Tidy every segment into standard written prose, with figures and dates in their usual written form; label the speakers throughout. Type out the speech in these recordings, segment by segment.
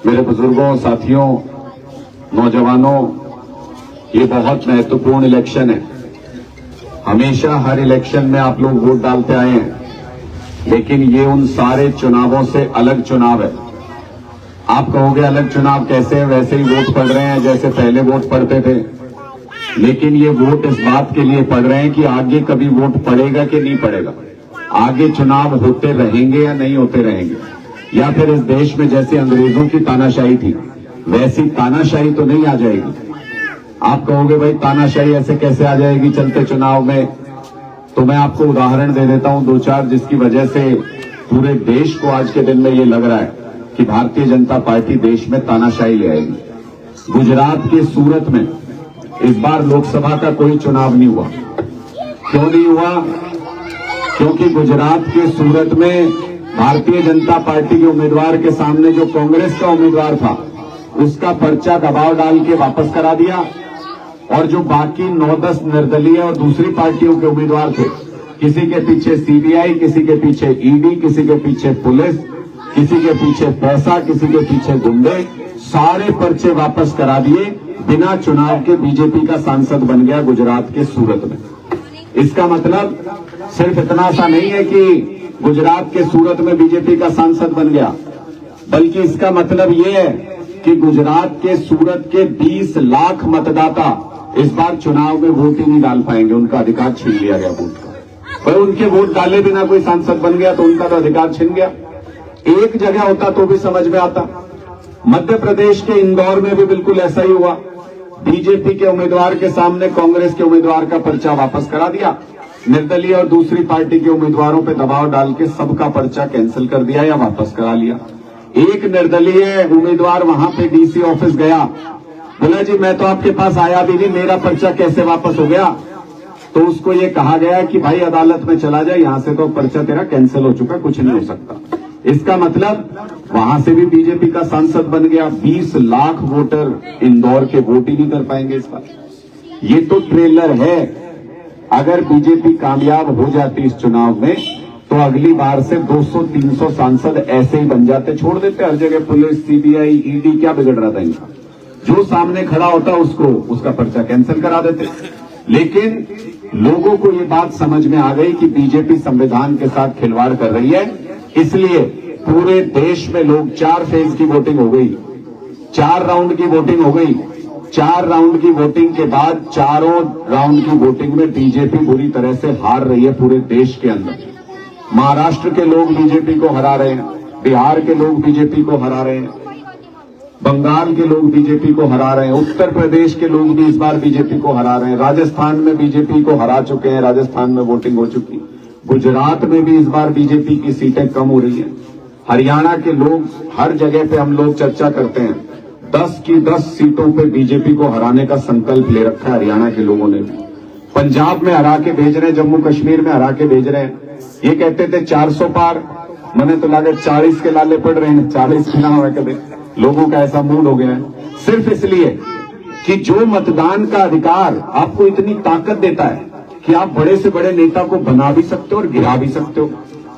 Speaker 1: मेरे बुजुर्गों, साथियों, नौजवानों, ये बहुत महत्वपूर्ण इलेक्शन है। हमेशा हर इलेक्शन में आप लोग वोट डालते आए हैं, लेकिन ये उन सारे चुनावों से अलग चुनाव है। आप कहोगे अलग चुनाव कैसे है? वैसे ही वोट पड़ रहे हैं जैसे पहले वोट पड़ते थे, लेकिन ये वोट इस बात के लिए पड़ रहे हैं कि आगे कभी वोट पड़ेगा कि नहीं पड़ेगा, आगे चुनाव होते रहेंगे या नहीं होते रहेंगे, या फिर इस देश में जैसे अंग्रेजों की तानाशाही थी वैसी तानाशाही तो नहीं आ जाएगी। आप कहोगे भाई तानाशाही ऐसे कैसे आ जाएगी चलते चुनाव में? तो मैं आपको उदाहरण दे देता हूं दो चार, जिसकी वजह से पूरे देश को आज के दिन में ये लग रहा है कि भारतीय जनता पार्टी देश में तानाशाही ले आएगी। गुजरात के सूरत में इस बार लोकसभा का कोई चुनाव नहीं हुआ। क्यों नहीं हुआ? क्योंकि गुजरात के सूरत में भारतीय जनता पार्टी के उम्मीदवार के सामने जो कांग्रेस का उम्मीदवार था उसका पर्चा दबाव डाल के वापस करा दिया, और जो बाकी 9-10 निर्दलीय और दूसरी पार्टियों के उम्मीदवार थे, किसी के पीछे सीबीआई, किसी के पीछे ईडी, किसी के पीछे पुलिस, किसी के पीछे पैसा, किसी के पीछे गुंडे, सारे पर्चे वापस करा दिए। बिना चुनाव के बीजेपी का सांसद बन गया गुजरात के सूरत में। इसका मतलब सिर्फ इतना सा नहीं है कि गुजरात के सूरत में बीजेपी का सांसद बन गया, बल्कि इसका मतलब ये है कि गुजरात के सूरत के 20 लाख मतदाता इस बार चुनाव में वोट ही नहीं डाल पाएंगे। उनका अधिकार छीन लिया गया वोट का। पर उनके वोट डाले बिना कोई सांसद बन गया तो उनका तो अधिकार छिन गया। एक जगह होता तो भी समझ में आता। मध्य प्रदेश के इंदौर में भी बिल्कुल ऐसा ही हुआ। बीजेपी के उम्मीदवार के सामने कांग्रेस के उम्मीदवार का पर्चा वापस करा दिया, निर्दलीय और दूसरी पार्टी के उम्मीदवारों पर दबाव डाल के सबका पर्चा कैंसिल कर दिया या वापस करा लिया। एक निर्दलीय उम्मीदवार वहां पे डीसी ऑफिस गया, बोला जी मैं तो आपके पास आया भी नहीं, मेरा पर्चा कैसे वापस हो गया? तो उसको ये कहा गया कि भाई अदालत में चला जाए, यहां से तो पर्चा तेरा कैंसिल हो चुका, कुछ नहीं हो सकता। इसका मतलब वहां से भी बीजेपी का सांसद बन गया। 20 लाख वोटर इंदौर के वोट ही नहीं कर पाएंगे इस बार। ये तो ट्रेलर है। अगर बीजेपी कामयाब हो जाती इस चुनाव में तो अगली बार से 200-300 सांसद ऐसे ही बन जाते, छोड़ देते हर जगह पुलिस, सीबीआई, ईडी। क्या बिगड़ रहा था इनका? जो सामने खड़ा होता उसका पर्चा कैंसिल करा देते। लेकिन लोगों को ये बात समझ में आ गई कि बीजेपी संविधान के साथ खिलवाड़ कर रही है, इसलिए पूरे देश में लोग 4 फेज की वोटिंग हो गई, 4 राउंड की वोटिंग हो गई। 4 राउंड की वोटिंग के बाद चारों राउंड की वोटिंग में बीजेपी बुरी तरह से हार रही है पूरे देश के अंदर। महाराष्ट्र के लोग बीजेपी को हरा रहे हैं, बिहार के लोग बीजेपी को हरा रहे हैं, बंगाल के लोग बीजेपी को हरा रहे हैं, उत्तर प्रदेश के लोग भी इस बार बीजेपी को हरा रहे हैं, राजस्थान में बीजेपी को हरा चुके हैं, राजस्थान में वोटिंग हो चुकी, गुजरात में भी इस बार बीजेपी की सीटें कम हो रही हैं, हरियाणा के लोग, हर जगह पे हम लोग चर्चा करते हैं, 10 की 10 सीटों पे बीजेपी को हराने का संकल्प ले रखा है हरियाणा के लोगों ने भी। पंजाब में हरा के भेज रहे हैं, जम्मू कश्मीर में हरा के भेज रहे हैं। ये कहते थे 400 पार, मैंने तो लगा 40 के लाले पड़ रहे हैं, 40 भी ना हुआ कभी। लोगों का ऐसा मूड हो गया है, सिर्फ इसलिए कि जो मतदान का अधिकार आपको इतनी ताकत देता है कि आप बड़े से बड़े नेता को बना भी सकते हो और गिरा भी सकते हो।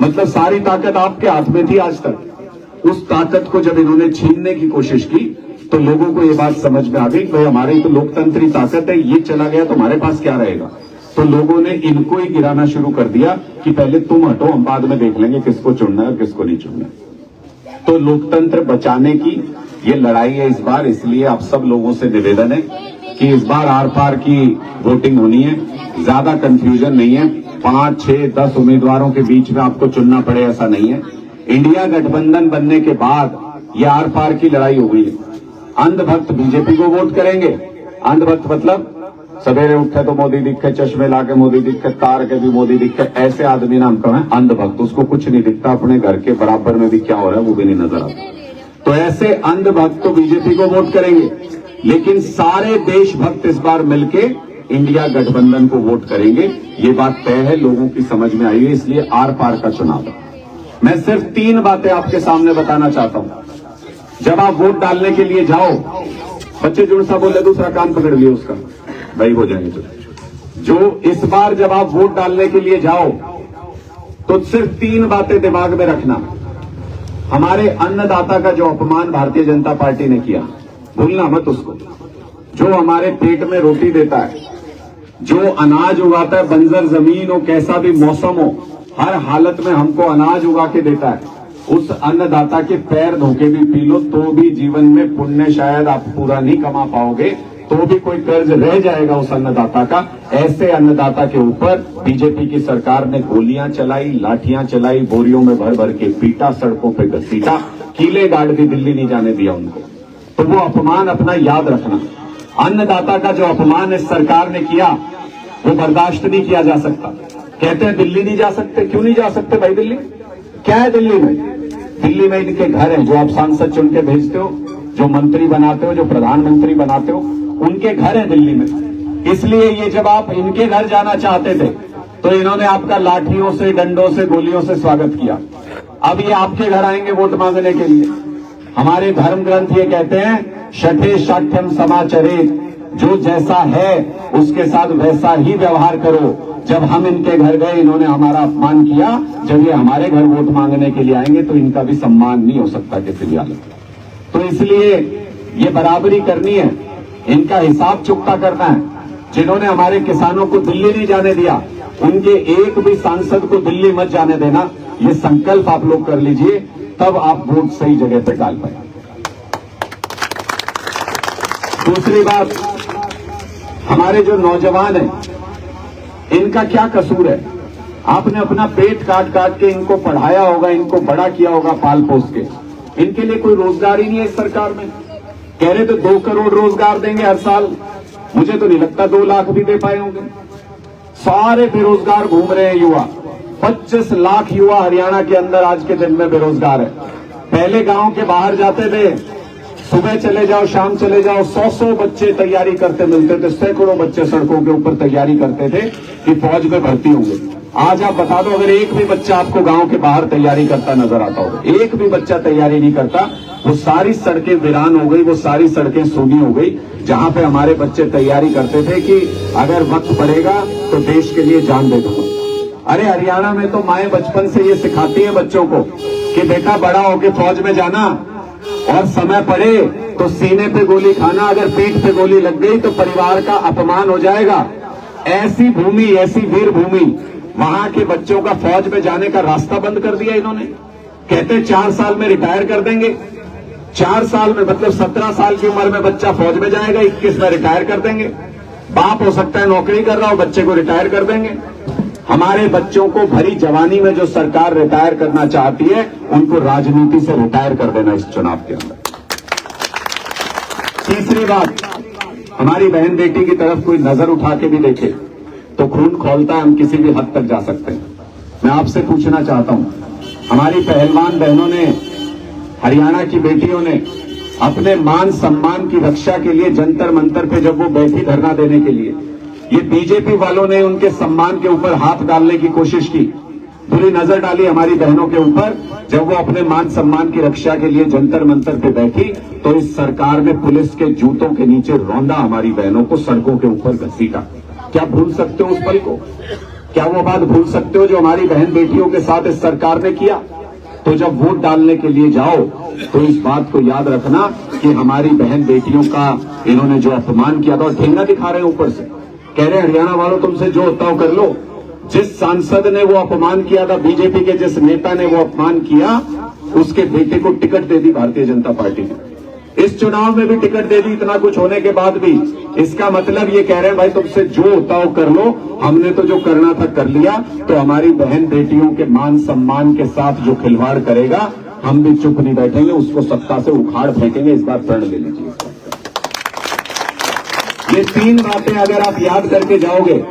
Speaker 1: मतलब सारी ताकत आपके हाथ में थी आज तक। उस ताकत को जब इन्होंने छीनने की कोशिश की तो लोगों को ये बात समझ में आ गई, भाई हमारी तो लोकतंत्री ताकत है, ये चला गया तो हमारे पास क्या रहेगा। तो लोगों ने इनको ही गिराना शुरू कर दिया कि पहले तुम हटो, हम बाद में देख लेंगे किसको चुनना है और किसको नहीं चुनना है। तो लोकतंत्र बचाने की ये लड़ाई है इस बार। इसलिए आप सब लोगों से निवेदन है कि इस बार आर पार की वोटिंग होनी है, ज्यादा कंफ्यूजन नहीं है। 5, 6, 10 उम्मीदवारों के बीच में आपको चुनना पड़े ऐसा नहीं है। इंडिया गठबंधन बनने के बाद ये आर पार की लड़ाई हो गई है। अंधभक्त बीजेपी को वोट करेंगे। अंधभक्त मतलब सवेरे उठे तो मोदी दिखे, चश्मे लाके मोदी दिखे, तार के भी मोदी दिखे, ऐसे आदमी नाम का है अंधभक्त। उसको कुछ नहीं दिखता, अपने घर के बराबर में भी क्या हो रहा है वो भी नहीं नजर आता। तो ऐसे अंधभक्त तो बीजेपी को वोट करेंगे, लेकिन सारे देशभक्त इस बार मिलके इंडिया गठबंधन को वोट करेंगे। ये बात तय है, लोगों की समझ में आई है, इसलिए आर पार का चुनाव है। मैं सिर्फ 3 बातें आपके सामने बताना चाहता हूं। जब आप वोट डालने के लिए जाओ, बच्चे जुड़ सा बोले दूसरा कान पकड़ लिया उसका, भाई हो जाएंगे। जो इस बार जब आप वोट डालने के लिए जाओ तो सिर्फ 3 बातें दिमाग में रखना। हमारे अन्नदाता का जो अपमान भारतीय जनता पार्टी ने किया, भूलना मत उसको। जो हमारे पेट में रोटी देता है, जो अनाज उगाता है, बंजर जमीन हो, कैसा भी मौसम हो, हर हालत में हमको अनाज उगा के देता है, उस अन्नदाता के पैर धोके भी पी लो तो भी जीवन में पुण्य शायद आप पूरा नहीं कमा पाओगे, तो भी कोई कर्ज रह जाएगा उस अन्नदाता का। ऐसे अन्नदाता के ऊपर बीजेपी की सरकार ने गोलियां चलाई, लाठियां चलाई, बोरियों में भर भर के पीटा, सड़कों पे घसीटा, कीले गाड़ भी दिल्ली नहीं जाने दिया उनको। तो वो अपमान अपना याद रखना। अन्नदाता का जो अपमान इस सरकार ने किया वो बर्दाश्त नहीं किया जा सकता। कहते हैं दिल्ली नहीं जा सकते, क्यों नहीं जा सकते भाई? दिल्ली क्या है? दिल्ली में इनके घर हैं, जो आप सांसद चुन के भेजते हो, जो मंत्री बनाते हो, जो प्रधानमंत्री बनाते हो, उनके घर हैं दिल्ली में। इसलिए ये जब आप इनके घर जाना चाहते थे तो इन्होंने आपका लाठियों से, डंडों से, गोलियों से स्वागत किया। अब ये आपके घर आएंगे वोट मांगने के लिए। हमारे धर्म ग्रंथ ये कहते हैं, शठे शाठ्यम समाचरेत, जो जैसा है उसके साथ वैसा ही व्यवहार करो। जब हम इनके घर गए, इन्होंने हमारा अपमान किया, जब ये हमारे घर वोट मांगने के लिए आएंगे तो इनका भी सम्मान नहीं हो सकता किसी भी हालत। तो इसलिए ये बराबरी करनी है, इनका हिसाब चुकता करना है। जिन्होंने हमारे किसानों को दिल्ली नहीं जाने दिया, उनके एक भी सांसद को दिल्ली मत जाने देना, ये संकल्प आप लोग कर लीजिए, तब आप वोट सही जगह पे डाल पाए। दूसरी बात, हमारे जो नौजवान हैं, इनका क्या कसूर है? आपने अपना पेट काट काट के इनको पढ़ाया होगा, इनको बड़ा किया होगा पाल पोस के, इनके लिए कोई रोजगार ही नहीं है इस सरकार में। कह रहे तो 2 करोड़ रोजगार देंगे हर साल, मुझे तो नहीं लगता 2 लाख भी दे पाए होंगे। सारे बेरोजगार घूम रहे हैं युवा। 25 लाख युवा हरियाणा के अंदर आज के दिन में बेरोजगार है। पहले गांव के बाहर जाते थे, सुबह चले जाओ, शाम चले जाओ, 100 बच्चे तैयारी करते मिलते थे, सैकड़ों बच्चे सड़कों के ऊपर तैयारी करते थे कि फौज में भर्ती होंगे। आज आप बता दो, अगर एक भी बच्चा आपको गांव के बाहर तैयारी करता नजर आता होगा, एक भी बच्चा तैयारी नहीं करता। वो सारी सड़कें वीरान हो गई, वो सारी सड़कें सूनी हो गई, जहां पे हमारे बच्चे तैयारी करते थे कि अगर वक्त पड़ेगा तो देश के लिए जान दे दूंगा। अरे हरियाणा में तो माएं बचपन से ये सिखाती है बच्चों को कि बेटा बड़ा होके फौज में जाना, और समय पड़े तो सीने पे गोली खाना, अगर पीठ पे गोली लग गई तो परिवार का अपमान हो जाएगा। ऐसी भूमि, ऐसी वीर भूमि, वहां के बच्चों का फौज में जाने का रास्ता बंद कर दिया इन्होंने। कहते 4 साल में रिटायर कर देंगे। 4 साल में मतलब 17 साल की उम्र में बच्चा फौज में जाएगा, 21 में रिटायर कर देंगे। बाप हो सकता है नौकरी कर रहा हो, बच्चे को रिटायर कर देंगे। हमारे बच्चों को भरी जवानी में जो सरकार रिटायर करना चाहती है, उनको राजनीति से रिटायर कर देना इस चुनाव के अंदर। तीसरी बात, हमारी बहन बेटी की तरफ कोई नजर उठा के भी देखे तो खून खौलता है, हम किसी भी हद तक जा सकते हैं। मैं आपसे पूछना चाहता हूं, हमारी पहलवान बहनों ने, हरियाणा की बेटियों ने अपने मान सम्मान की रक्षा के लिए जंतर मंतर पे जब वो बैठी धरना देने के लिए, ये बीजेपी वालों ने उनके सम्मान के ऊपर हाथ डालने की कोशिश की, बुरी नजर डाली हमारी बहनों के ऊपर। जब वो अपने मान सम्मान की रक्षा के लिए जंतर मंतर पे बैठी तो इस सरकार ने पुलिस के जूतों के नीचे रौंदा, हमारी बहनों को सड़कों के ऊपर घसीटा। क्या भूल सकते हो उस पल को? क्या वो बात भूल सकते हो जो हमारी बहन बेटियों के साथ इस सरकार ने किया? तो जब वोट डालने के लिए जाओ तो इस बात को याद रखना कि हमारी बहन बेटियों का इन्होंने जो अपमान किया था, और ठेंगा दिखा रहे हैं ऊपर से, कह रहे हरियाणा वालों तुमसे जो होता हो कर लो। जिस सांसद ने वो अपमान किया था, बीजेपी के जिस नेता ने वो अपमान किया, उसके बेटे को टिकट दे दी भारतीय जनता पार्टी ने। इस चुनाव में भी टिकट दे दी, इतना कुछ होने के बाद भी। इसका मतलब ये कह रहे हैं भाई तुमसे जो होता हो कर लो, हमने तो जो करना था कर लिया। तो हमारी बहन बेटियों के मान सम्मान के साथ जो खिलवाड़ करेगा, हम भी चुप नहीं बैठेंगे, उसको सत्ता से उखाड़ फेंकेंगे। इस बात प्रण ले लीजिए। ये 3 बातें अगर आप याद करके जाओगे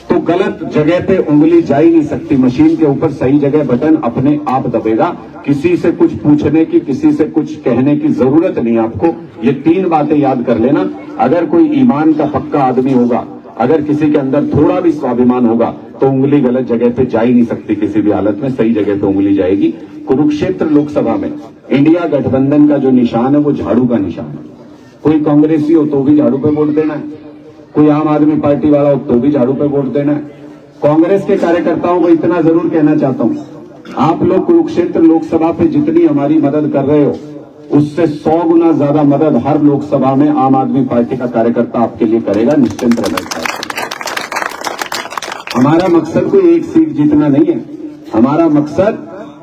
Speaker 1: तो गलत जगह पे उंगली जा ही नहीं सकती। मशीन के ऊपर सही जगह बटन अपने आप दबेगा। किसी से कुछ पूछने की, किसी से कुछ कहने की जरूरत नहीं आपको। ये 3 बातें याद कर लेना। अगर कोई ईमान का पक्का आदमी होगा, अगर किसी के अंदर थोड़ा भी स्वाभिमान होगा, तो उंगली गलत जगह पे जा ही नहीं सकती। किसी भी हालत में सही जगह पे उंगली जाएगी। कुरुक्षेत्र लोकसभा में इंडिया गठबंधन का जो निशान है वो झाड़ू का निशान है। कोई कांग्रेसी हो तो भी झाड़ू पे वोट देना है, कोई आम आदमी पार्टी वाला हो तो भी झाड़ू पे वोट देना है। कांग्रेस के कार्यकर्ताओं को इतना जरूर कहना चाहता हूं, आप लोग कुरुक्षेत्र लोकसभा पे जितनी हमारी मदद कर रहे हो उससे 100 गुना ज्यादा मदद हर लोकसभा में आम आदमी पार्टी का कार्यकर्ता आपके लिए करेगा, निश्चिंत रहना। हमारा मकसद कोई एक सीट जीतना नहीं है, हमारा मकसद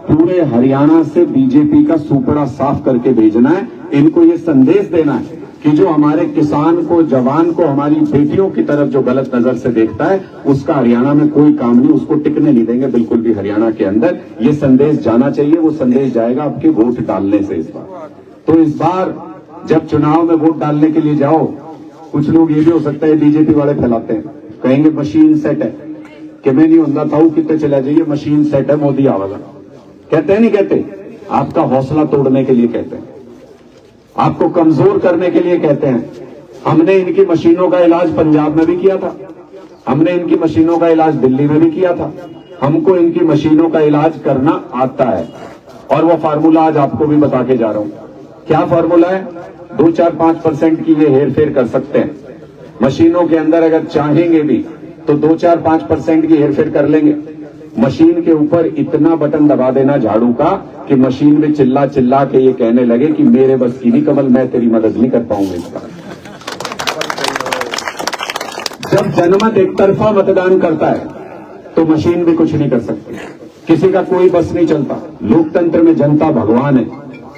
Speaker 1: पूरे हरियाणा से बीजेपी का सुपड़ा साफ करके भेजना है। इनको ये संदेश देना है कि जो हमारे किसान को, जवान को, हमारी बेटियों की तरफ जो गलत नजर से देखता है उसका हरियाणा में कोई काम नहीं, उसको टिकने नहीं देंगे बिल्कुल भी हरियाणा के अंदर। ये संदेश जाना चाहिए, वो संदेश जाएगा आपके वोट डालने से। इस बार तो इस बार जब चुनाव में वोट डालने के लिए जाओ, कुछ लोग ये भी हो सकता है बीजेपी वाले फैलाते हैं, कहेंगे मशीन सेट है कि मैं नहीं होता था कितने चला जाइए, मशीन सेट है, मोदी आवागा। कहते हैं नहीं कहते, आपका हौसला तोड़ने के लिए कहते हैं, आपको कमजोर करने के लिए कहते हैं। हमने इनकी मशीनों का इलाज पंजाब में भी किया था, हमने इनकी मशीनों का इलाज दिल्ली में भी किया था, हमको इनकी मशीनों का इलाज करना आता है। और वो फार्मूला आज आपको भी बता के जा रहा हूं। क्या फार्मूला है? 2-4-5% की ये हेरफेर कर सकते हैं मशीनों के अंदर, अगर चाहेंगे भी तो 2-4-5% की हेरफेर कर लेंगे। मशीन के ऊपर इतना बटन दबा देना झाड़ू का कि मशीन में चिल्ला चिल्ला के ये कहने लगे कि मेरे बस की नहीं कमल, मैं तेरी मदद नहीं कर पाऊंगा इसका। जब जनमत एक तरफा मतदान करता है तो मशीन भी कुछ नहीं कर सकती, किसी का कोई बस नहीं चलता। लोकतंत्र में जनता भगवान है,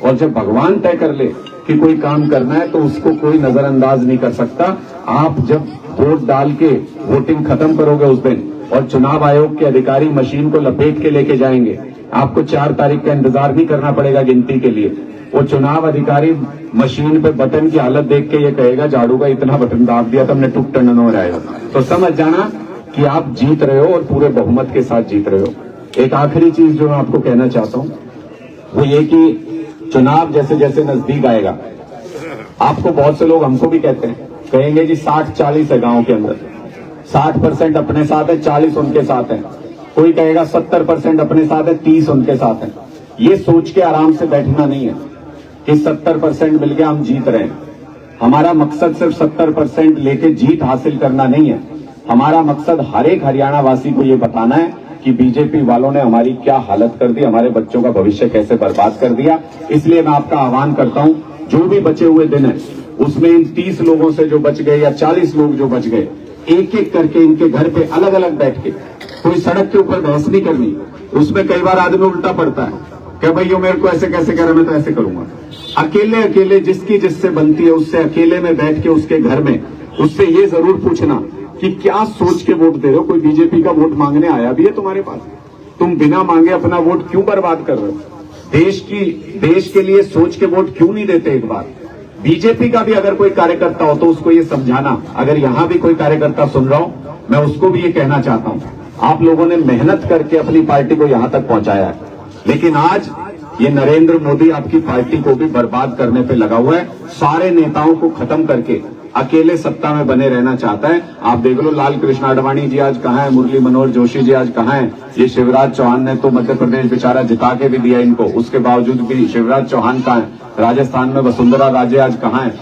Speaker 1: और जब भगवान तय कर ले कि कोई काम करना है तो उसको कोई नजरअंदाज नहीं कर सकता। आप जब वोट डाल के वोटिंग खत्म करोगे उस दिन, और चुनाव आयोग के अधिकारी मशीन को लपेट के लेके जाएंगे, आपको 4 तारीख का इंतजार नहीं करना पड़ेगा गिनती के लिए। वो चुनाव अधिकारी मशीन पे बटन की हालत देख के ये कहेगा झाड़ू का इतना बटन दाब दिया तुमने, टुक टन हो जाएगा। तो समझ जाना कि आप जीत रहे हो और पूरे बहुमत के साथ जीत रहे हो। एक आखिरी चीज जो मैं आपको कहना चाहता हूं वो ये कि चुनाव जैसे जैसे नजदीक आएगा, आपको बहुत से लोग, हमको भी कहते हैं, कहेंगे जी 60-40 है गांव के अंदर, 60% अपने साथ है, 40 उनके साथ है। कोई कहेगा 70% अपने साथ है, 30 उनके साथ है। ये सोच के आराम से बैठना नहीं है कि 70% मिलके हम जीत रहे हैं। हमारा मकसद सिर्फ 70% लेके जीत हासिल करना नहीं है, हमारा मकसद हर एक हरियाणा वासी को ये बताना है कि बीजेपी वालों ने हमारी क्या हालत कर दी, हमारे बच्चों का भविष्य कैसे बर्बाद कर दिया। इसलिए मैं आपका आह्वान करता हूं, जो भी बचे हुए दिन है उसमें इन 30 लोगों से जो बच गए या 40 लोग जो बच गए, एक एक करके इनके घर पे अलग अलग बैठ के, कोई सड़क के ऊपर बहस नहीं करनी। उसमें कई बार आदमी उल्टा पड़ता है कि भाई यो मेरे को ऐसे कैसे कह रहा, मैं तो ऐसे करूंगा। अकेले अकेले जिसकी जिससे बनती है उससे अकेले में बैठ के उसके घर में उससे ये जरूर पूछना कि क्या सोच के वोट दे रहे हो। कोई बीजेपी का वोट मांगने आया भी है तुम्हारे पास? तुम बिना मांगे अपना वोट क्यों बर्बाद कर रहे हो? देश के लिए सोच के वोट क्यों नहीं देते? एक बार बीजेपी का भी अगर कोई कार्यकर्ता हो तो उसको ये समझाना। अगर यहां भी कोई कार्यकर्ता सुन रहा हूं, मैं उसको भी ये कहना चाहता हूं, आप लोगों ने मेहनत करके अपनी पार्टी को यहां तक पहुंचाया है, लेकिन आज ये नरेंद्र मोदी आपकी पार्टी को भी बर्बाद करने पे लगा हुआ है। सारे नेताओं को खत्म करके अकेले सत्ता में बने रहना चाहता है। आप देख लो, लाल कृष्ण आडवाणी जी आज कहां है, मुरली मनोहर जोशी जी आज कहां है, ये शिवराज चौहान ने तो मध्य प्रदेश बेचारा जिता के भी दिया इनको, उसके बावजूद भी शिवराज चौहान कहां है, राजस्थान में वसुंधरा राजे आज कहां है।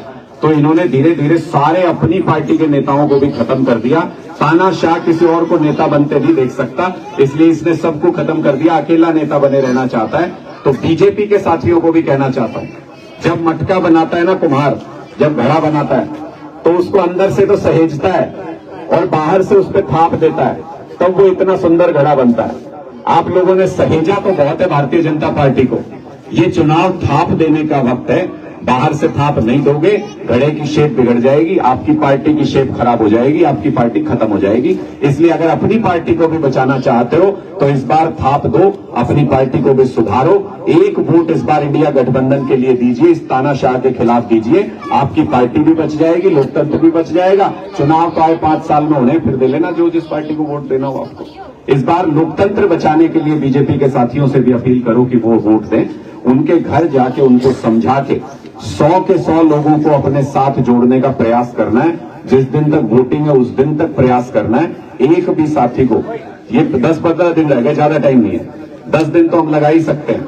Speaker 1: तो इन्होंने धीरे धीरे सारे अपनी पार्टी के नेताओं को भी खत्म कर दिया। तानाशाह किसी और को नेता बनते नहीं देख सकता, इसलिए इसने सबको खत्म कर दिया, अकेला नेता बने रहना चाहता है। तो बीजेपी के साथियों को भी कहना चाहता हूं, जब मटका बनाता है ना कुम्हार, जब घड़ा बनाता है तो उसको अंदर से तो सहेजता है और बाहर से उस पर थाप देता है, तब वो इतना सुंदर घड़ा बनता है। आप लोगों ने सहेजा तो बहुत है भारतीय जनता पार्टी को, ये चुनाव थाप देने का वक्त है। बाहर से थाप नहीं दोगे, घड़े की शेप बिगड़ जाएगी, आपकी पार्टी की शेप खराब हो जाएगी, आपकी पार्टी खत्म हो जाएगी। इसलिए अगर अपनी पार्टी को भी बचाना चाहते हो तो इस बार थाप दो, अपनी पार्टी को भी सुधारो। एक वोट इस बार इंडिया गठबंधन के लिए दीजिए, इस तानाशाह के खिलाफ दीजिए, आपकी पार्टी भी बच जाएगी, लोकतंत्र भी बच जाएगा। चुनाव तो आए 5 साल में होने, फिर दे लेना जो जिस पार्टी को वोट देना हो आपको। इस बार लोकतंत्र बचाने के लिए बीजेपी के साथियों से भी अपील करो कि वो वोट दें, उनके घर जाके उनको समझा के 100 के 100 लोगों को अपने साथ जोड़ने का प्रयास करना है। जिस दिन तक वोटिंग है उस दिन तक प्रयास करना है। एक भी साथी को, ये 10-15 दिन रह गए, ज्यादा टाइम नहीं है, 10 दिन तो हम लगा ही सकते हैं,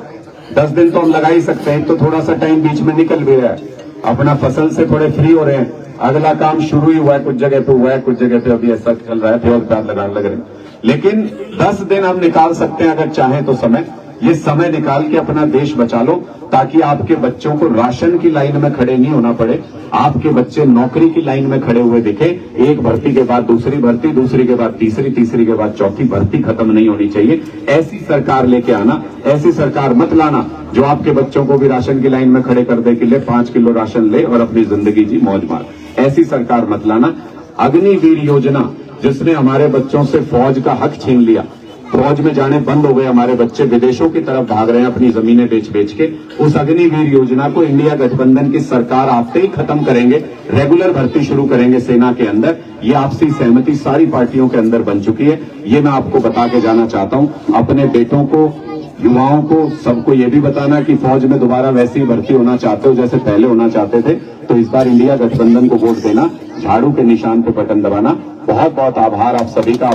Speaker 1: 10 दिन तो हम लगा ही सकते हैं। तो थोड़ा सा टाइम बीच में निकल भी रहा है, अपना फसल से थोड़े फ्री हो रहे हैं, अगला काम शुरू ही हुआ है, कुछ जगह पे हुआ है, कुछ जगह पे अभी ऐसा चल रहा है, पेड़ लगाने लग रहे हैं। लेकिन 10 दिन हम निकाल सकते हैं अगर चाहें तो समय। ये समय निकाल के अपना देश बचा लो, ताकि आपके बच्चों को राशन की लाइन में खड़े नहीं होना पड़े, आपके बच्चे नौकरी की लाइन में खड़े हुए दिखे। एक भर्ती के बाद दूसरी भर्ती, दूसरी के बाद तीसरी, तीसरी के बाद चौथी भर्ती खत्म नहीं होनी चाहिए। ऐसी सरकार लेके आना, ऐसी सरकार मत लाना जो आपके बच्चों को भी राशन की लाइन में खड़े कर दे कि ले 5 किलो राशन ले और अपनी जिंदगी जी मौज मार। ऐसी सरकार मत लाना। अग्निवीर योजना जिसने हमारे बच्चों से फौज का हक छीन लिया, फौज में जाने बंद हो गए, हमारे बच्चे विदेशों की तरफ भाग रहे हैं अपनी जमीनें बेच बेच के, उस अग्निवीर योजना को इंडिया गठबंधन की सरकार आते ही खत्म करेंगे, रेगुलर भर्ती शुरू करेंगे सेना के अंदर। ये आपसी सहमति सारी पार्टियों के अंदर बन चुकी है। ये मैं आपको बता के जाना चाहता हूं। अपने बेटों को, युवाओं को, सबको ये भी बताना कि फौज में दोबारा वैसी ही भर्ती होना चाहते हो जैसे पहले होना चाहते थे, तो इस बार इंडिया गठबंधन को वोट देना, झाड़ू के निशान पे बटन दबाना। बहुत बहुत आभार आप सभी का।